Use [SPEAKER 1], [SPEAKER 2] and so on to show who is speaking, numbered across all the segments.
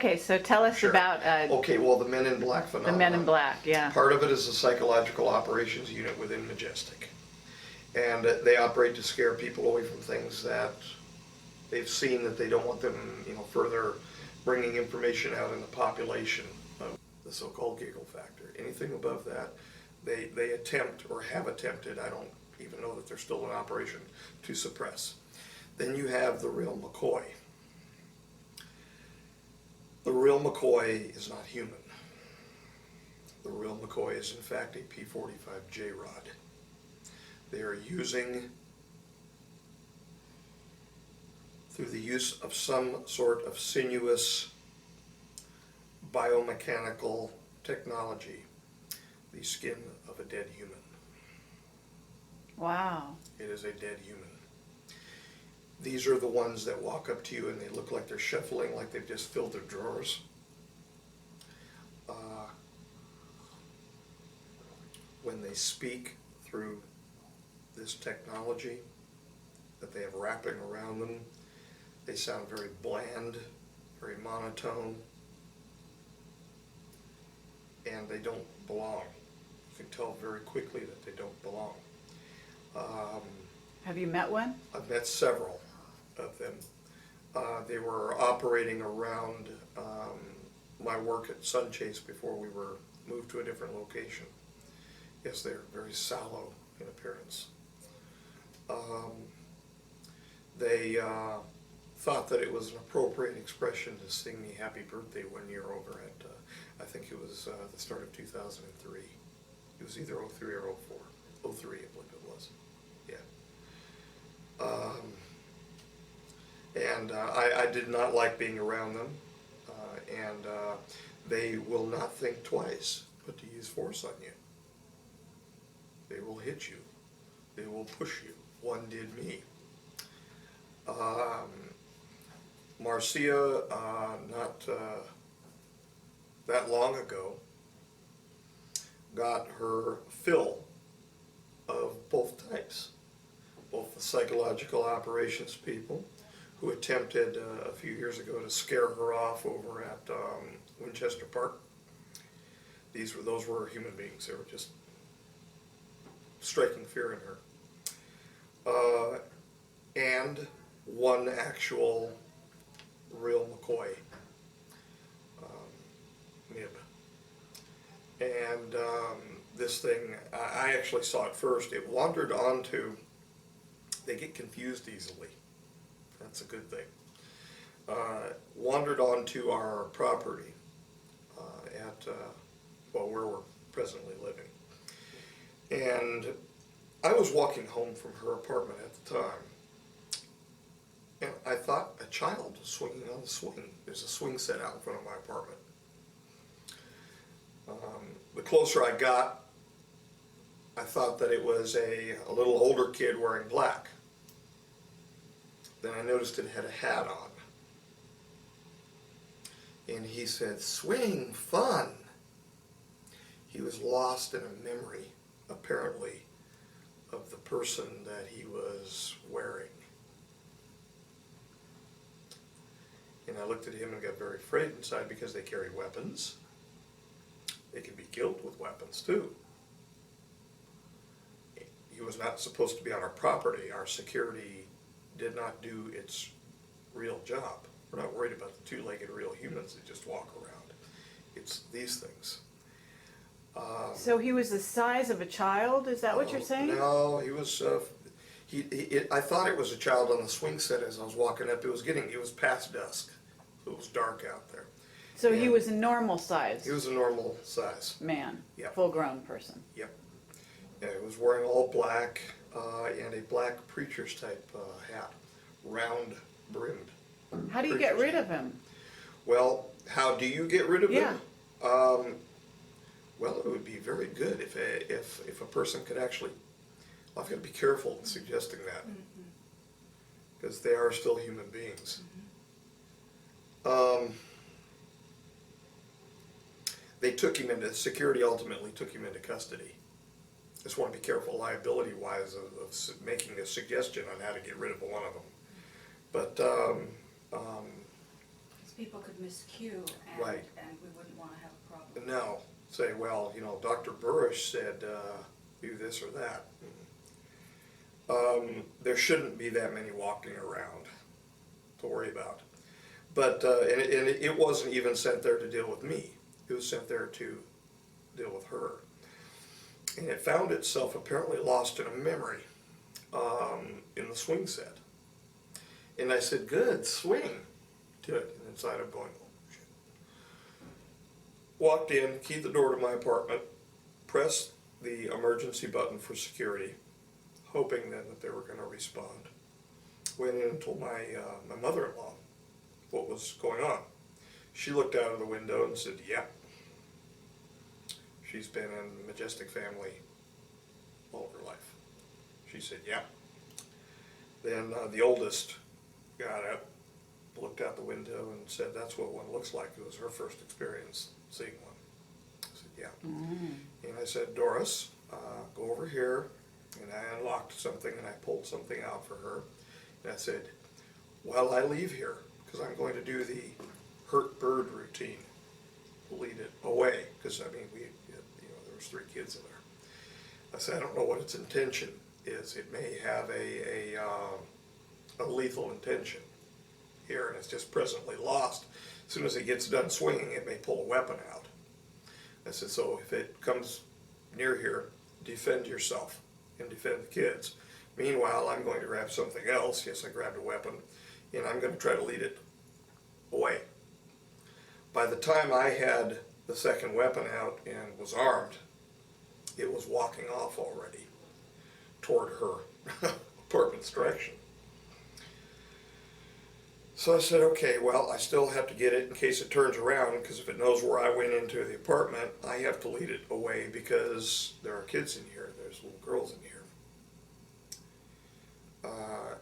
[SPEAKER 1] Okay, so tell us
[SPEAKER 2] Sure.
[SPEAKER 1] about
[SPEAKER 2] Okay, well, the Men in Black
[SPEAKER 1] the
[SPEAKER 2] phenomenon.
[SPEAKER 1] Men in Black, yeah.
[SPEAKER 2] Part of it is a psychological operations unit within Majestic. And they operate to scare people away from things that they've seen that they don't want them, further bringing information out in the population of the so-called giggle factor. Anything above that, they attempt or have attempted, I don't even know that they're still in operation, to suppress. Then you have the real McCoy. The real McCoy is not human. The real McCoy is in fact a P-45J rod. They are using, through the use of some sort of sinuous biomechanical technology, the skin of a dead human.
[SPEAKER 1] Wow.
[SPEAKER 2] It is a dead human. These are the ones that walk up to you and they look like they're shuffling, like they've just filled their drawers. When they speak through this technology that they have wrapping around them, they sound very bland, very monotone, and they don't belong. You can tell very quickly that they don't belong.
[SPEAKER 1] Have you met one?
[SPEAKER 2] I've met several of them. They were operating around my work at Sunchase before we were moved to a different location. Yes, they're very sallow in appearance. They thought that it was an appropriate expression to sing me happy birthday one year over at, I think it was the start of 2003. It was either 03 or 04. 03, I believe it was. Yeah. And I did not like being around them, and they will not think twice but to use force on you. They will hit you. They will push you. One did me. Marcia, not that long ago, got her fill of both types. Both the psychological operations people who attempted a few years ago to scare her off over at Winchester Park. Those were human beings. They were just striking fear in her. And one actual real McCoy nib. And this thing, I actually saw it first. It wandered onto, they get confused easily. That's a good thing. Wandered onto our property at, where we're presently living. And I was walking home from her apartment at the time, and I thought a child was swinging on the swing. There's a swing set out in front of my apartment. The closer I got, I thought that it was a little older kid wearing black. Then I noticed it had a hat on. And he said, "Swing, fun." He was lost in a memory, apparently, of the person that he was wearing. And I looked at him and got very afraid inside because they carry weapons. They can be killed with weapons too. He was not supposed to be on our property. Our security did not do its real job. We're not worried about the two-legged real humans that just walk around. It's these things.
[SPEAKER 1] So he was the size of a child? Is that what you're saying?
[SPEAKER 2] No, he was. I thought it was a child on the swing set as I was walking up. It was past dusk. It was dark out there.
[SPEAKER 1] So he was a normal size?
[SPEAKER 2] He was a normal size
[SPEAKER 1] Man,
[SPEAKER 2] Yep.
[SPEAKER 1] full-grown person.
[SPEAKER 2] Yep. Yeah, he was wearing all black and a black preacher's type hat, round brimmed.
[SPEAKER 1] How do you get rid of him?
[SPEAKER 2] Well, how do you get rid of
[SPEAKER 1] Yeah.
[SPEAKER 2] him? Well, it would be very good if a person could actually. Well, I've got to be careful in suggesting that, because they are still human beings. They took him into security. Ultimately, took him into custody. Just want to be careful, liability-wise, of making a suggestion on how to get rid of one of them. But
[SPEAKER 3] people could miscue and,
[SPEAKER 2] Right.
[SPEAKER 3] and we wouldn't want to have a problem.
[SPEAKER 2] No, say, well, you know, Dr. Burisch said, do this or that. There shouldn't be that many walking around to worry about. But, and it wasn't even sent there to deal with me. It was sent there to deal with her. And it found itself apparently lost in a memory in the swing set. And I said, good, swing to it. And inside I'm going, oh, shit. Walked in, keyed the door to my apartment, pressed the emergency button for security, hoping then that they were going to respond. Went in and told my mother-in-law what was going on. She looked out of the window and said, yep. She's been in the Majestic family all of her life. She said, yep. Then the oldest got up, looked out the window and said, that's what one looks like. It was her first experience seeing one. I said, yeah. And I said, Doris, go over here. And I unlocked something and I pulled something out for her. And I said, while I leave here, because I'm going to do the hurt bird routine, lead it away. Because I mean, there was 3 kids in there. I said, I don't know what its intention is. It may have a lethal intention here, and it's just presently lost. As soon as it gets done swinging, it may pull a weapon out. I said, so if it comes near here, defend yourself and defend the kids. Meanwhile, I'm going to grab something else. Yes, I grabbed a weapon, and I'm going to try to lead it away. By the time I had the second weapon out and was armed, it was walking off already toward her apartment's direction. So I said, okay, well, I still have to get it in case it turns around, because if it knows where I went into the apartment, I have to lead it away because there are kids in here, there's little girls in here.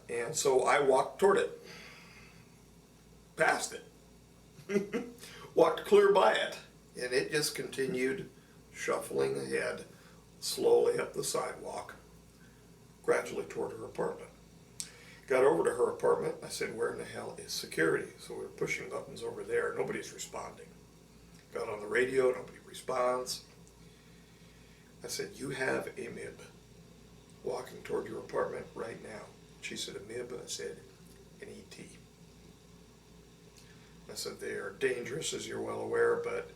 [SPEAKER 2] And so I walked toward it, past it, walked clear by it, and it just continued shuffling ahead slowly up the sidewalk, gradually toward her apartment. Got over to her apartment. I said, where in the hell is security? So we were pushing buttons over there. Nobody's responding. Got on the radio. Nobody responds. I said, you have a MIB walking toward your apartment right now. She said, a MIB? I said, an ET. I said, they are dangerous, as you're well aware, but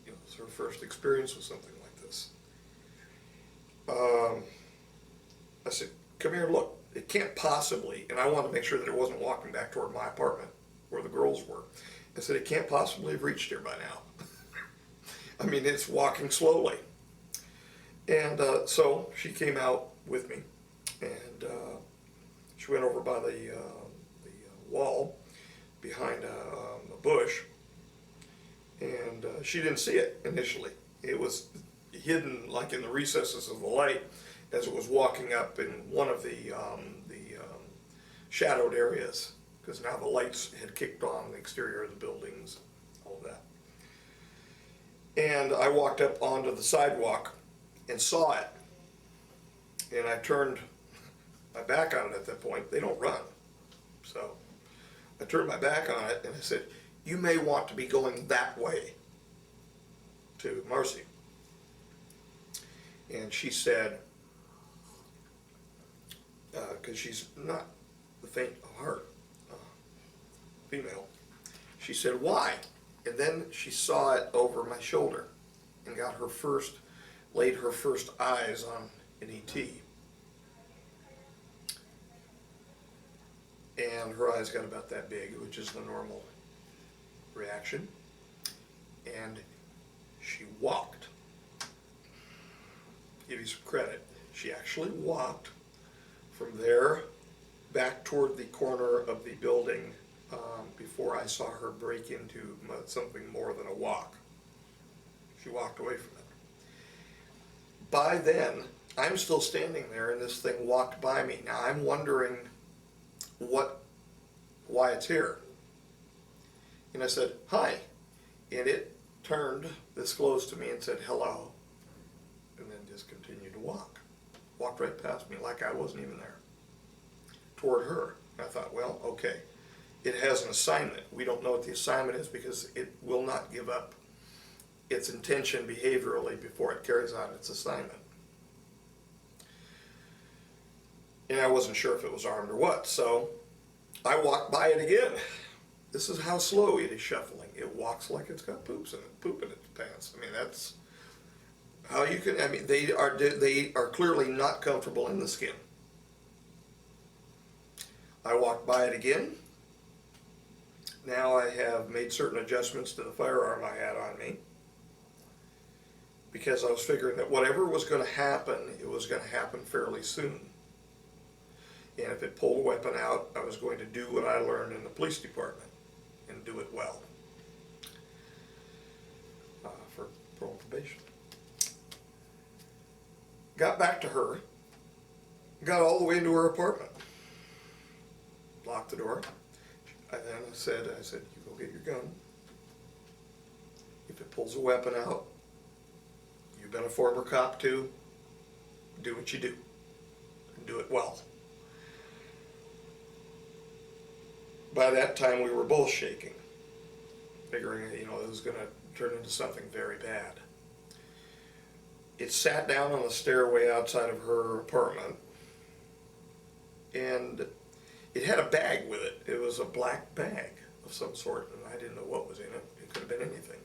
[SPEAKER 2] it's her first experience with something like this. I said, come here, look. It can't possibly, and I wanted to make sure that it wasn't walking back toward my apartment where the girls were. I said, it can't possibly have reached here by now. I mean, it's walking slowly. And so she came out with me, and she went over by the wall behind a bush, and she didn't see it initially. It was hidden like in the recesses of the light as it was walking up in one of the shadowed areas, because now the lights had kicked on the exterior of the buildings, all of that. And I walked up onto the sidewalk and saw it, and I turned my back on it at that point. They don't run. So I turned my back on it and I said, you may want to be going that way to Marcy. And she said, because she's not the faint of heart female, she said, why? And then she saw it over my shoulder and laid her first eyes on an ET. And her eyes got about that big, which is the normal reaction. And she walked. Give you some credit. She actually walked from there back toward the corner of the building before I saw her break into something more than a walk. She walked away from it. By then, I'm still standing there and this thing walked by me. Now I'm wondering why it's here. And I said, hi. And it turned this close to me and said, hello. And then just continued to walk. Walked right past me like I wasn't even there. Toward her. I thought, well, okay. it has an assignment. We don't know what the assignment is because it will not give up its intention behaviorally before it carries out its assignment. And I wasn't sure if it was armed or what, so I walked by it again. This is how slow it is shuffling. It walks like it's got poop in its pants. I mean, that's how you can, I mean, they are clearly not comfortable in the skin. I walked by it again. Now I have made certain adjustments to the firearm I had on me, because I was figuring that whatever was going to happen, it was going to happen fairly soon. And if it pulled a weapon out, I was going to do what I learned in the police department and do it well for parole and probation. Got back to her, got all the way into her apartment, locked the door. I said, you go get your gun. If it pulls a weapon out, you've been a former cop too, do what you do, and do it well. By that time, we were both shaking, figuring, it was going to turn into something very bad. It sat down on the stairway outside of her apartment, and it had a bag with it. It was a black bag of some sort, and I didn't know what was in it. It could have been anything.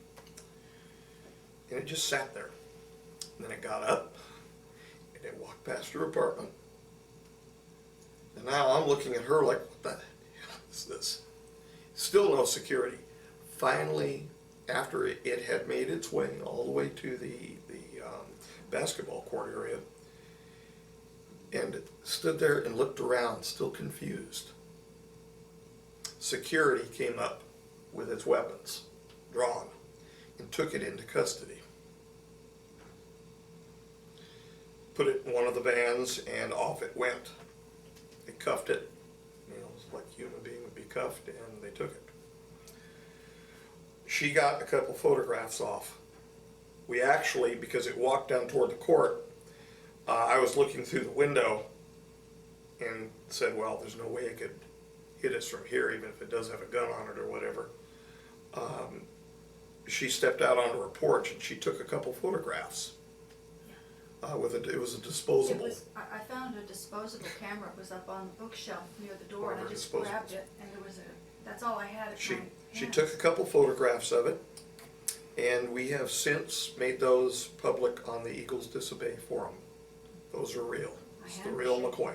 [SPEAKER 2] And it just sat there. And then it got up, and it walked past her apartment. And now I'm looking at her like, what the hell is this? Still no security. Finally, after it had made its way all the way to the basketball court area, and stood there and looked around, still confused. Security came up with its weapons drawn and took it into custody. Put it in one of the vans, and off it went. They cuffed it, it was like a human being would be cuffed, and they took it. She got a couple photographs off. We actually, because it walked down toward the court, I was looking through the window and said, well, there's no way it could hit us from here, even if it does have a gun on it or whatever. She stepped out onto her porch and she took a couple photographs. It was a disposable.
[SPEAKER 3] I found a disposable camera. It was up on the bookshelf near the door, and I just
[SPEAKER 2] Disposable.
[SPEAKER 3] grabbed it, and that's all I had at my hand.
[SPEAKER 2] She took a couple photographs of it, and we have since made those public on the Eagles Disobey Forum. Those are real. It's the real McCoy.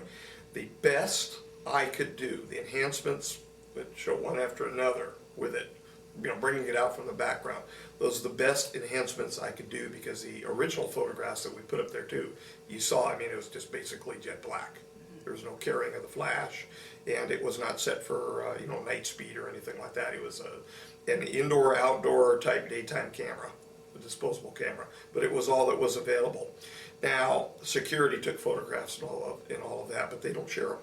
[SPEAKER 2] The best I could do, the enhancements that show one after another with it, bringing it out from the background. Those are the best enhancements I could do, because the original photographs that we put up there too, you saw, it was just basically jet black. There was no carrying of the flash, and it was not set for night speed or anything like that. It was an indoor-outdoor type daytime camera, a disposable camera, but it was all that was available. Now, security took photographs and all of that, but they don't share them.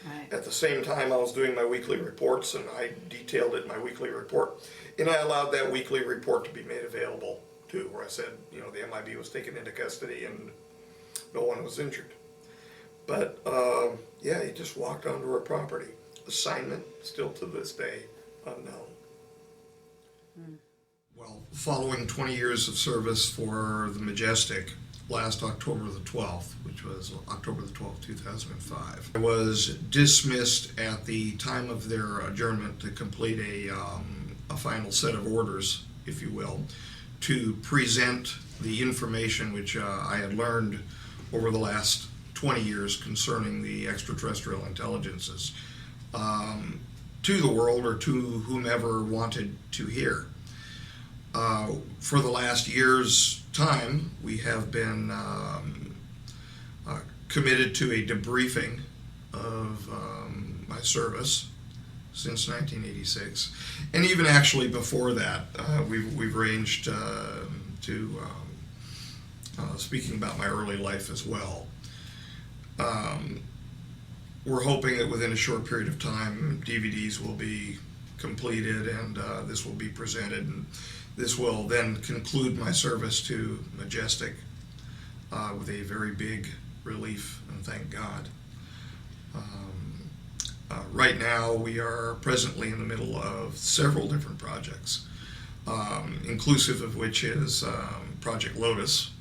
[SPEAKER 1] Right.
[SPEAKER 2] At the same time, I was doing my weekly reports, and I detailed it in my weekly report, and I allowed that weekly report to be made available too, where I said, the MIB was taken into custody and no one was injured. But he just walked onto her property. Assignment, still to this day, unknown. Well, following 20 years of service for the Majestic, last October the 12th, which was October the 12th, 2005, I was dismissed at the time of their adjournment to complete a final set of orders, if you will, to present the information which I had learned over the last 20 years concerning the extraterrestrial intelligences to the world, or to whomever wanted to hear. For the last year's time, we have been committed to a debriefing of my service since 1986, and even actually before that, we've arranged to speaking about my early life as well. We're hoping that within a short period of time, DVDs will be completed, and this will be presented, and this will then conclude my service to Majestic with a very big relief, and thank God. Right now, we are presently in the middle of several different projects, inclusive of which is Project Lotus,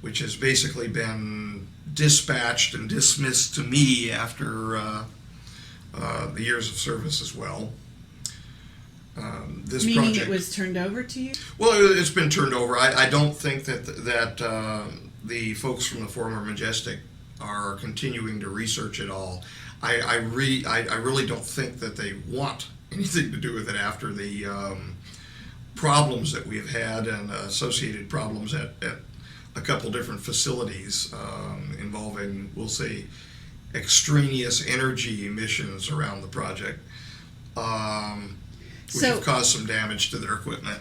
[SPEAKER 2] which has basically been dispatched and dismissed to me after the years of service as well. This
[SPEAKER 4] Meaning
[SPEAKER 2] project,
[SPEAKER 4] it was turned over to you?
[SPEAKER 2] well, it's been turned over. I don't think that the folks from the former Majestic are continuing to research it all. I really don't think that they want anything to do with it after the problems that we've had and associated problems at a couple different facilities involving, we'll say, extraneous energy emissions around the project, which have caused some damage to their equipment.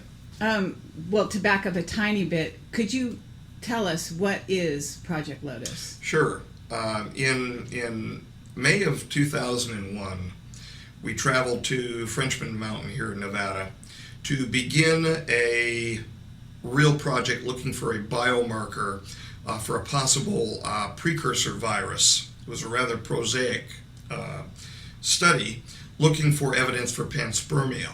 [SPEAKER 4] Well, to back up a tiny bit, could you tell us what is Project Lotus?
[SPEAKER 2] Sure. In May of 2001, we traveled to Frenchman Mountain here in Nevada to begin a real project looking for a biomarker for a possible precursor virus. It was a rather prosaic study looking for evidence for panspermia.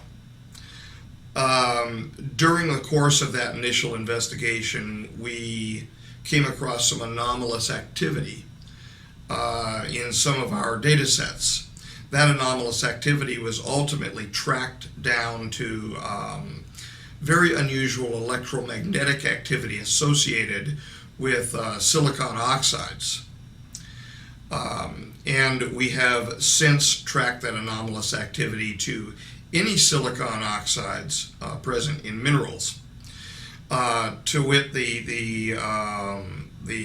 [SPEAKER 2] During the course of that initial investigation, we came across some anomalous activity in some of our data sets. That anomalous activity was ultimately tracked down to very unusual electromagnetic activity associated with silicon oxides. And we have since tracked that anomalous activity to any silicon oxides present in minerals. To wit, the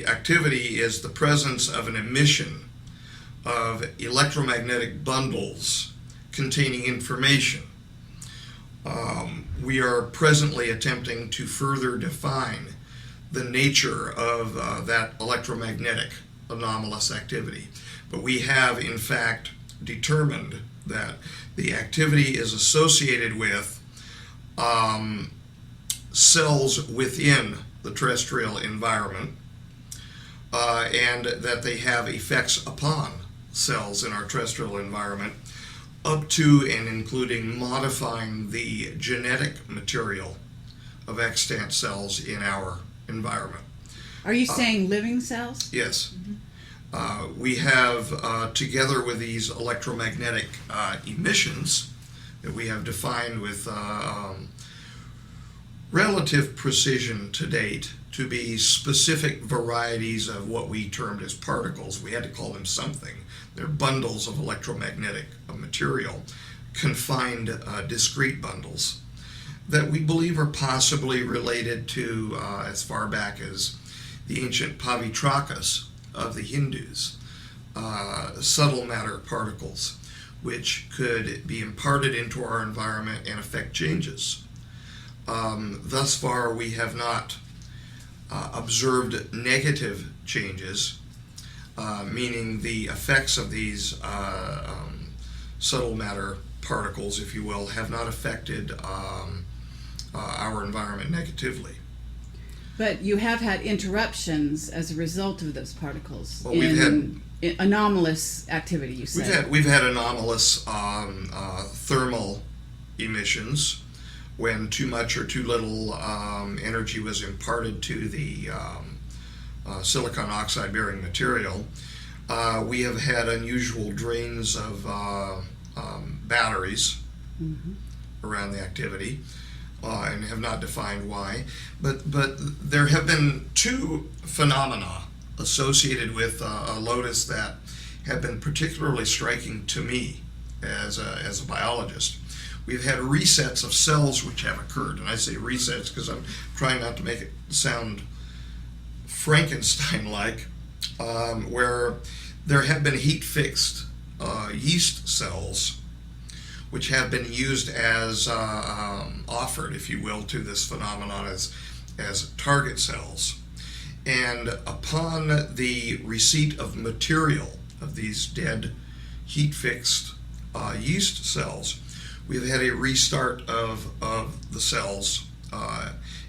[SPEAKER 2] activity is the presence of an emission of electromagnetic bundles containing information. We are presently attempting to further define the nature of that electromagnetic anomalous activity. But we have, in fact, determined that the activity is associated with cells within the terrestrial environment, and that they have effects upon cells in our terrestrial environment, up to and including modifying the genetic material of extant cells in our environment.
[SPEAKER 4] Are you saying living cells?
[SPEAKER 2] Yes. We have, together with these electromagnetic emissions that we have defined with relative precision to date to be specific varieties of what we termed as particles. We had to call them something. They're bundles of electromagnetic material, confined discrete bundles, that we believe are possibly related to as far back as the ancient Pavitrakas of the Hindus, subtle matter particles, which could be imparted into our environment and affect changes. Thus far, we have not observed negative changes, meaning the effects of these subtle matter particles, if you will, have not affected our environment negatively.
[SPEAKER 4] But you have had interruptions as a result of those particles.
[SPEAKER 2] Well, we've had
[SPEAKER 4] anomalous activity, you said.
[SPEAKER 2] We've had anomalous thermal emissions when too much or too little energy was imparted to the silicon oxide bearing material. We have had unusual drains of batteries around the activity, and have not defined why. But there have been two phenomena associated with Lotus that have been particularly striking to me as a biologist. We've had resets of cells which have occurred, and I say resets because I'm trying not to make it sound Frankenstein-like, where there have been heat-fixed yeast cells which have been used as offered, if you will, to this phenomenon as target cells. And upon the receipt of material of these dead heat-fixed yeast cells, we've had a restart of the cells,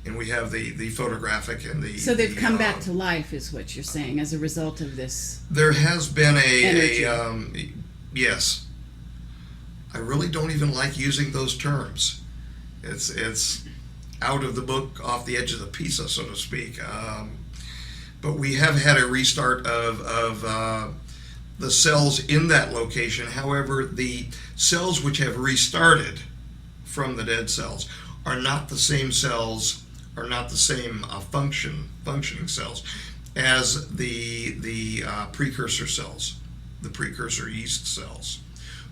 [SPEAKER 2] and we have the photographic and the...
[SPEAKER 4] So they've come back to life, is what you're saying, as a result of this.
[SPEAKER 2] There has been Yes. I really don't even like using those terms. It's out of the book, off the edge of the pizza, so to speak. But we have had a restart of the cells in that location. However, the cells which have restarted from the dead cells are not the same cells, are not the same functioning cells as the precursor cells, the precursor yeast cells.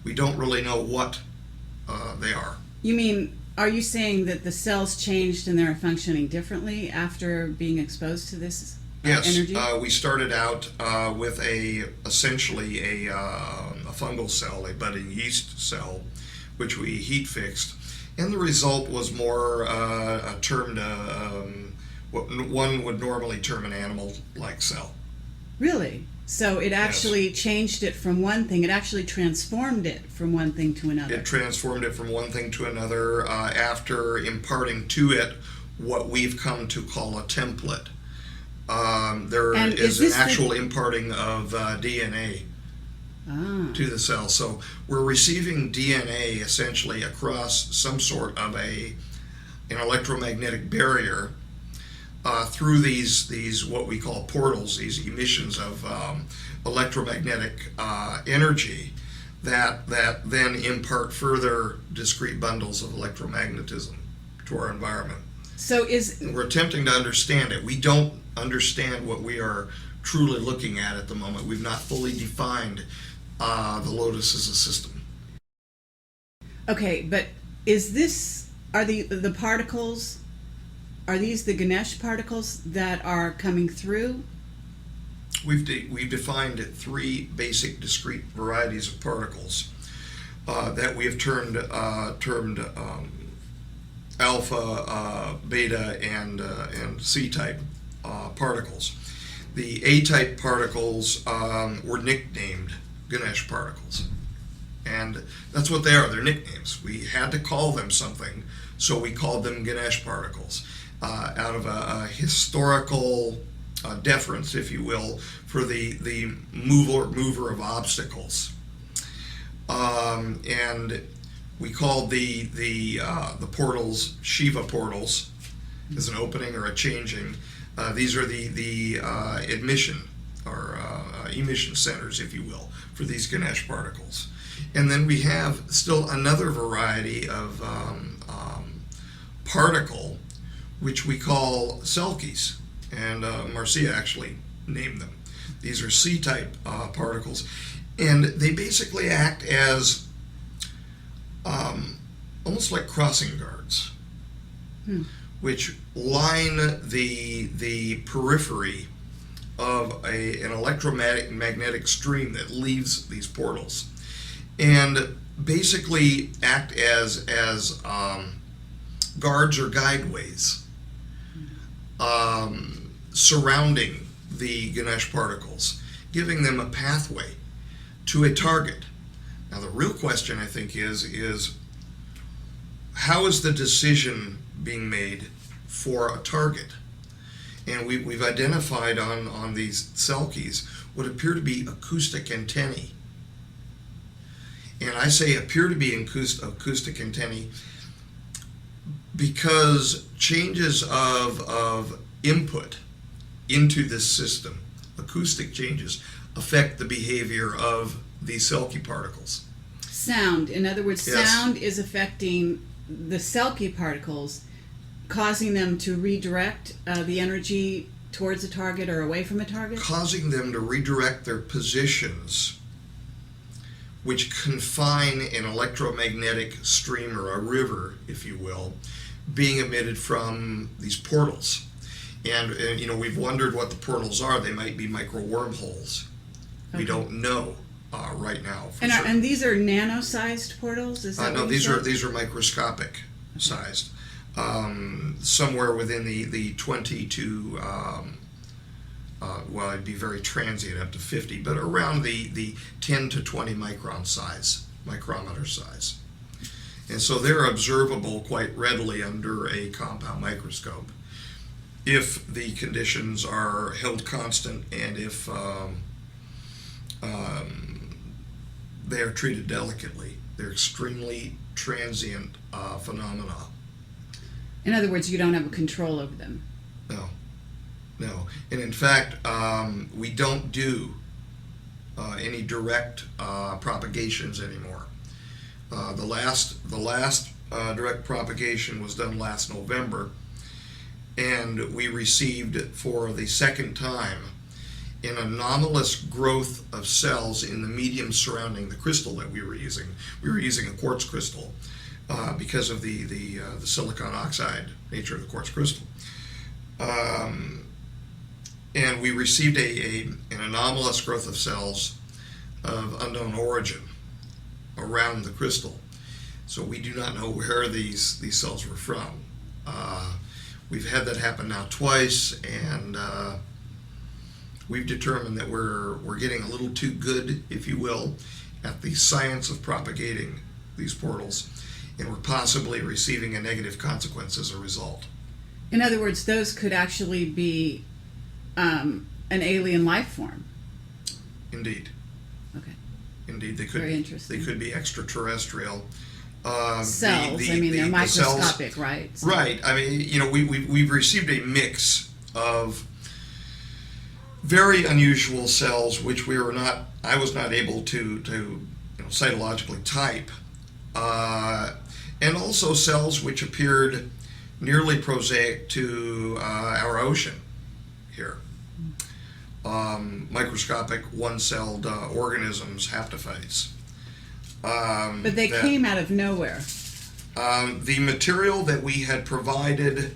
[SPEAKER 2] We don't really know what they are.
[SPEAKER 4] You mean, are you saying that the cells changed and they're functioning differently after being exposed to this
[SPEAKER 2] Yes,
[SPEAKER 4] energy?
[SPEAKER 2] we started out with essentially a fungal cell, a budding yeast cell, which we heat fixed, and the result was more termed what one would normally term an animal-like cell.
[SPEAKER 4] Really? So it actually changed it from one thing. It actually transformed it from one thing to another.
[SPEAKER 2] It transformed it from one thing to another after imparting to it what we've come to call a template. There is an actual imparting of DNA to the cell. So we're receiving DNA essentially across some sort of an electromagnetic barrier through these what we call portals, these emissions of electromagnetic energy that then impart further discrete bundles of electromagnetism to our environment.
[SPEAKER 4] So
[SPEAKER 2] we're attempting to understand it. We don't understand what we are truly looking at the moment. We've not fully defined the Lotus as a system.
[SPEAKER 4] Okay, but are the particles, are these the Ganesh particles that are coming through?
[SPEAKER 2] We've defined three basic discrete varieties of particles that we have termed alpha, beta, and C-type particles. The A-type particles were nicknamed Ganesh particles, and that's what they are. They're nicknames. We had to call them something, so we called them Ganesh particles out of a historical deference, if you will, for the mover of obstacles. And we called the portals Shiva portals, as an opening or a changing. These are the admission or emission centers, if you will, for these Ganesh particles. And then we have still another variety of particle, which we call Selkies, and Marcia actually named them. These are C-type particles, and they basically act as almost like crossing guards, which line the periphery of an electromagnetic stream that leaves these portals, and basically act as guards or guideways surrounding the Ganesh particles, giving them a pathway to a target. Now the real question, I think, is how is the decision being made for a target? And we've identified on these Selkies what appear to be acoustic antennae. And I say appear to be acoustic antennae because changes of input into this system, acoustic changes, affect the behavior of these Selkie particles.
[SPEAKER 4] Sound, in other words,
[SPEAKER 2] Yes.
[SPEAKER 4] Sound is affecting the Selkie particles, causing them to redirect the energy towards a target or away from a target?
[SPEAKER 2] Causing them to redirect their positions, which confine an electromagnetic stream or a river, if you will, being emitted from these portals. And we've wondered what the portals are. They might be micro wormholes.
[SPEAKER 4] Okay.
[SPEAKER 2] We don't know right now.
[SPEAKER 4] And these are nano-sized portals? Is that
[SPEAKER 2] No,
[SPEAKER 4] what you said?
[SPEAKER 2] these are microscopic sized, somewhere within the 20 to well, it'd be very transient, up to 50, but around the 10 to 20 micrometer size. And so they're observable quite readily under a compound microscope if the conditions are held constant and if they are treated delicately. They're extremely transient phenomena.
[SPEAKER 4] In other words, you don't have a control over them.
[SPEAKER 2] No. And in fact, we don't do any direct propagations anymore. The last direct propagation was done last November, and we received for the second time an anomalous growth of cells in the medium surrounding the crystal that we were using. We were using a quartz crystal because of the silicon oxide nature of the quartz crystal. And we received an anomalous growth of cells of unknown origin around the crystal. So we do not know where these cells were from. We've had that happen now twice, and we've determined that we're getting a little too good, if you will, at the science of propagating these portals, and we're possibly receiving a negative consequence as a result.
[SPEAKER 4] In other words, those could actually be an alien life form.
[SPEAKER 2] Indeed.
[SPEAKER 4] Okay.
[SPEAKER 2] Indeed, they could.
[SPEAKER 4] Very interesting.
[SPEAKER 2] They could be extraterrestrial.
[SPEAKER 4] Cells. They're microscopic, right? So.
[SPEAKER 2] Right. I mean, we've received a mix of very unusual cells, which I was not able to cytologically type, and also cells which appeared nearly prosaic to our ocean here. Microscopic one-celled organisms, haptophytes.
[SPEAKER 4] But they came out of nowhere.
[SPEAKER 2] The material that we had provided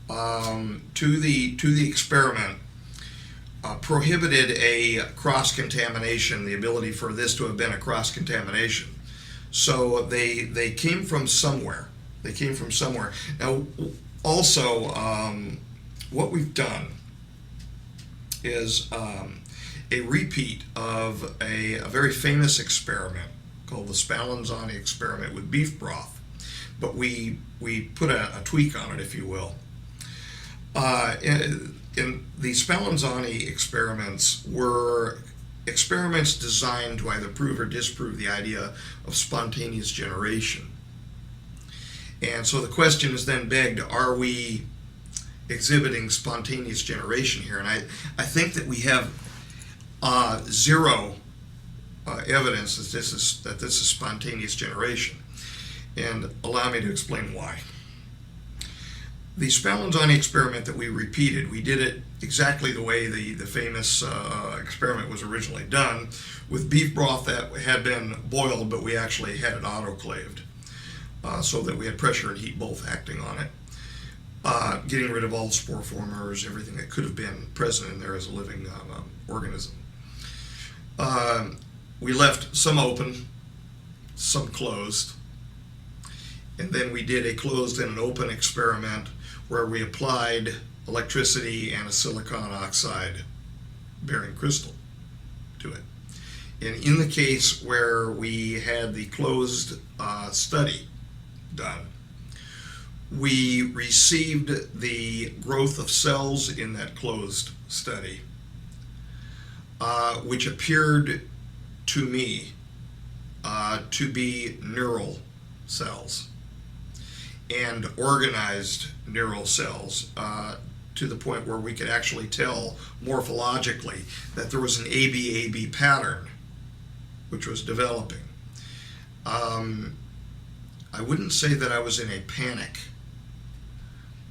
[SPEAKER 2] to the experiment prohibited a cross-contamination, the ability for this to have been a cross-contamination. So they came from somewhere. Now, also, what we've done is a repeat of a very famous experiment called the Spallanzani experiment with beef broth, but we put a tweak on it, if you will. In the Spallanzani experiments were experiments designed to either prove or disprove the idea of spontaneous generation. And so the question is then begged, are we exhibiting spontaneous generation here? And I think that we have zero evidence that this is spontaneous generation. And allow me to explain why. The Spallanzani experiment that we repeated, we did it exactly the way the famous experiment was originally done, with beef broth that had been boiled, but we actually had it autoclaved, so that we had pressure and heat both acting on it, getting rid of all the spore formers, everything that could have been present in there as a living organism. We left some open, some closed, and then we did a closed and an open experiment where we applied electricity and a silicon oxide bearing crystal to it. And in the case where we had the closed study done, we received the growth of cells in that closed study, which appeared to me to be neural cells and organized neural cells, to the point where we could actually tell morphologically that there was an ABAB pattern which was developing. I wouldn't say that I was in a panic,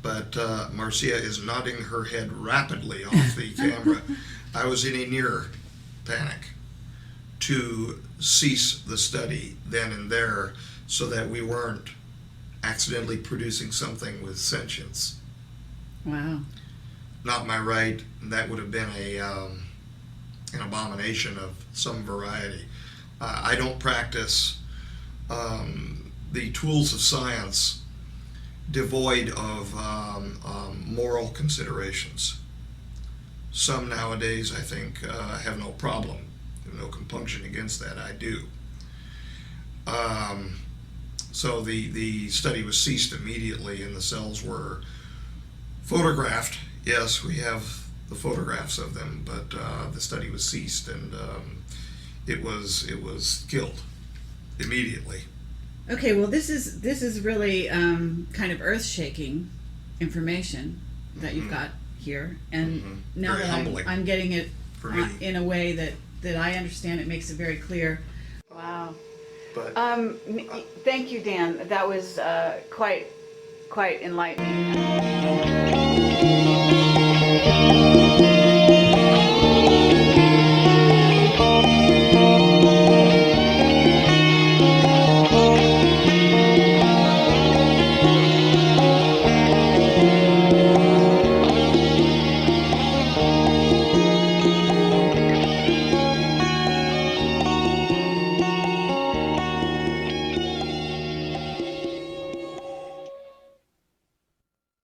[SPEAKER 2] but Marcia is nodding her head rapidly off the camera. I was in a near panic to cease the study then and there so that we weren't accidentally producing something with sentience.
[SPEAKER 4] Wow.
[SPEAKER 2] Not my right. That would have been an abomination of some variety. I don't practice the tools of science devoid of moral considerations. Some nowadays, I think, have no problem, no compunction against that. I do. So the study was ceased immediately, and the cells were photographed. Yes, we have the photographs of them, but the study was ceased, and it was killed immediately.
[SPEAKER 4] Okay, well, this is really kind of earth-shaking information that you've got here, and now
[SPEAKER 2] Very
[SPEAKER 4] that
[SPEAKER 2] humbling
[SPEAKER 4] I'm getting it
[SPEAKER 2] for me.
[SPEAKER 4] in a way that I understand, it makes it very clear.
[SPEAKER 1] Wow.
[SPEAKER 2] But
[SPEAKER 1] Thank you, Dan. That was quite enlightening.